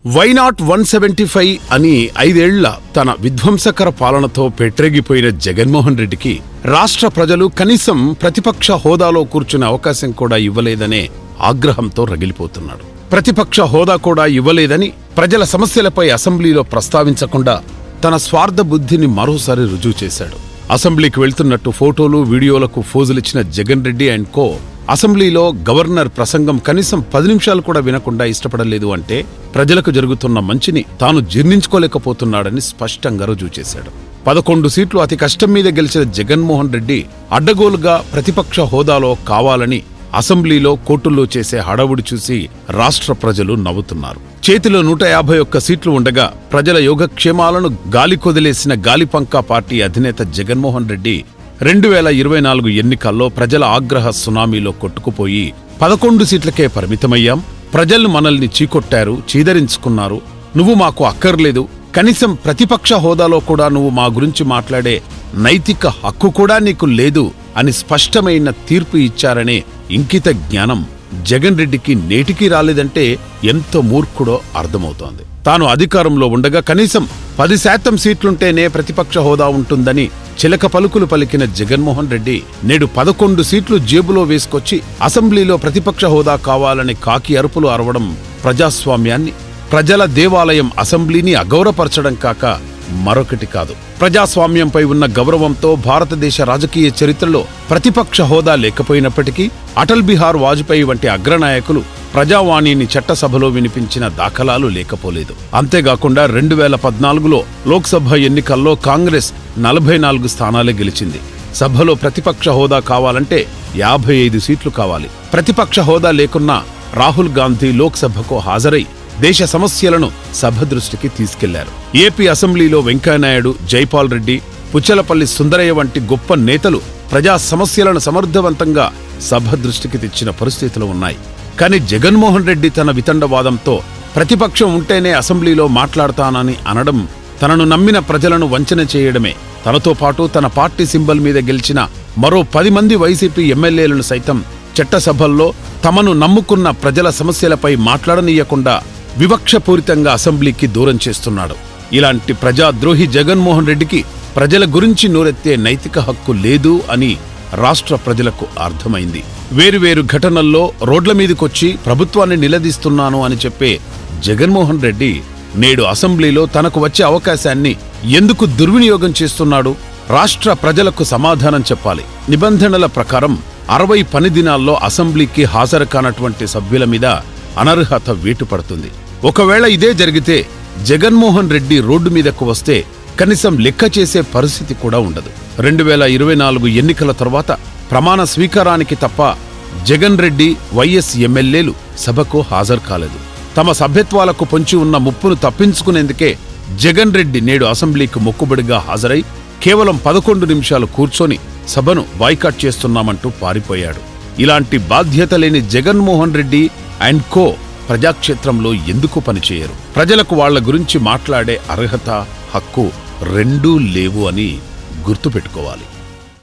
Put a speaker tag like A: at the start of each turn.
A: Why not 175 అని 5 ఏళ్ల తన విధ్వంసకర పాలనతో పెట్టరేగిపోయిన జగన్మోహన్ రెడ్డికి రాష్ట్ర ప్రజలు కనీసం ప్రతిపక్ష హోదాలో కూర్చునే అవకాశం కూడా ఇవ్వలేదనే ఆగ్రహంతో రగిలిపోతున్నాడు. ప్రతిపక్ష హోదా కూడా ఇవ్వలేదని ప్రజల సమస్యలపై అసెంబ్లీలో ప్రస్తావించకుండా తన స్వార్థ బుద్ధిని మరోసారి రుజువు చేశాడు. అసెంబ్లీకి వెళ్తున్నట్టు ఫోటోలు వీడియోలకు ఫోజులిచ్చిన జగన్ రెడ్డి అండ్ కో అసెంబ్లీలో గవర్నర్ ప్రసంగం కనీసం 10 నిమిషాలు కూడా వినకుండా ఇష్టపడలేదు అంటే ప్రజలకు జరుగుతున్న మంచిని తాను జీర్ణించుకోలేకపోతున్నాడని స్పష్టంగా రుజువు చేశాడు. 11 సీట్లు అతి కష్టం మీద గెలిచిన జగన్మోహన్ రెడ్డి అడ్డగోలుగా ప్రతిపక్ష హోదాలో కావాలని అసెంబ్లీలో కోర్టుల్లో చేసే హడావుడి చూసి రాష్ట్ర ప్రజలు నవ్వుతున్నారు. చేతిలో 151 సీట్లు ఉండగా ప్రజల యోగక్షేమాలను గాలికొదిలేసిన గాలిపంకా పార్టీ అధినేత జగన్మోహన్ రెడ్డి 2024 ఎన్నికల్లో ప్రజల ఆగ్రహ సునామీలో కొట్టుకుపోయి 11 సీట్లకే పరిమితమయ్యాం, ప్రజలు మనల్ని చీకొట్టారు, చీదరించుకున్నారు, నువ్వు మాకు అక్కర్లేదు, కనీసం ప్రతిపక్ష హోదాలో కూడా నువ్వు మా గురించి మాట్లాడే నైతిక హక్కు కూడా నీకు లేదు అని స్పష్టమైన తీర్పు ఇచ్చారనే ఇంకిత జ్ఞానం జగన్ రెడ్డికి నేటికీ రాలేదంటే ఎంత మూర్ఖుడో అర్థమవుతోంది. తాను అధికారంలో ఉండగా కనీసం 10% సీట్లుంటేనే ప్రతిపక్ష హోదా ఉంటుందని చిలక పలుకులు పలికిన జగన్మోహన్ రెడ్డి నేడు 11 సీట్లు జేబులో వేసుకొచ్చి అసెంబ్లీలో ప్రతిపక్ష హోదా కావాలని కాకి అరుపులు అరవడం ప్రజాస్వామ్యాన్ని, ప్రజల దేవాలయం అసెంబ్లీని అగౌరవపరచడం కాక మరొకటి కాదు. ప్రజాస్వామ్యంపై ఉన్న గౌరవంతో భారతదేశ రాజకీయ చరిత్రలో ప్రతిపక్ష హోదా లేకపోయినప్పటికీ అటల్ బిహార్ వాజ్పేయి వంటి అగ్రనాయకులు ప్రజావాణిని చట్టసభలో వినిపించిన దాఖలాలు లేకపోలేదు. అంతేగాకుండా 2014లో లోక్సభ ఎన్నికల్లో కాంగ్రెస్ 44 స్థానాలే గెలిచింది. సభలో ప్రతిపక్ష హోదా కావాలంటే 55 సీట్లు కావాలి. ప్రతిపక్ష హోదా లేకున్నా రాహుల్ గాంధీ లోక్సభకు హాజరై దేశ సమస్యలను సభ దృష్టికి తీసుకెళ్లారు. ఏపీ అసెంబ్లీలో వెంకయ్యనాయుడు, జైపాల్ రెడ్డి, పుచ్చలపల్లి సుందరయ్య వంటి గొప్ప నేతలు ప్రజా సమస్యలను సమర్థవంతంగా సభ దృష్టికి తెచ్చిన పరిస్థితులు ఉన్నాయి. కానీ జగన్మోహన్ రెడ్డి తన వితండవాదంతో ప్రతిపక్షం ఉంటేనే అసెంబ్లీలో మాట్లాడతానని అనడం తనను నమ్మిన ప్రజలను వంచన చేయడమే. తనతో పాటు తన పార్టీ సింబల్ మీద గెలిచిన మరో 10 మంది వైసీపీ ఎమ్మెల్యేలను సైతం చట్టసభల్లో తమను నమ్ముకున్న ప్రజల సమస్యలపై మాట్లాడనీయకుండా వివక్షపూరితంగా అసెంబ్లీకి దూరం చేస్తున్నాడు. ఇలాంటి ప్రజాద్రోహి జగన్మోహన్ రెడ్డికి ప్రజల గురించి నోరెత్తే నైతిక హక్కు లేదు అని రాష్ట్ర ప్రజలకు అర్థమైంది. వేరువేరు ఘటనల్లో రోడ్ల మీదకొచ్చి ప్రభుత్వాన్ని నిలదీస్తున్నాను అని చెప్పే జగన్మోహన్ రెడ్డి నేడు అసెంబ్లీలో తనకు వచ్చే అవకాశాన్ని ఎందుకు దుర్వినియోగం చేస్తున్నాడు? రాష్ట్ర ప్రజలకు సమాధానం చెప్పాలి. నిబంధనల ప్రకారం 60 పని దినాల్లో అసెంబ్లీకి హాజరు కానటువంటి సభ్యుల మీద అనర్హత వేటు పడుతుంది. ఒకవేళ ఇదే జరిగితే జగన్మోహన్ రెడ్డి రోడ్డు మీదకు వస్తే కనీసం లెక్క చేసే పరిస్థితి కూడా ఉండదు. 2024 ఎన్నికల తర్వాత ప్రమాణ స్వీకారానికి తప్ప జగన్ రెడ్డి, వైఎస్ ఎమ్మెల్యేలు సభకు హాజరు కాలేదు. తమ సభ్యత్వాలకు పొంచి ఉన్న ముప్పును తప్పించుకునేందుకే జగన్ రెడ్డి నేడు అసెంబ్లీకి మొక్కుబడిగా హాజరై కేవలం 11 నిమిషాలు కూర్చొని సభను బాయ్కాట్ చేస్తున్నామంటూ పారిపోయాడు. ఇలాంటి బాధ్యత లేని జగన్మోహన్ రెడ్డి అండ్ కో ప్రజాక్షేత్రంలో ఎందుకు పనిచేయరు? ప్రజలకు వాళ్ల గురించి మాట్లాడే అర్హత, హక్కు రెండూ లేవు అని గుర్తుపెట్టుకోవాలి.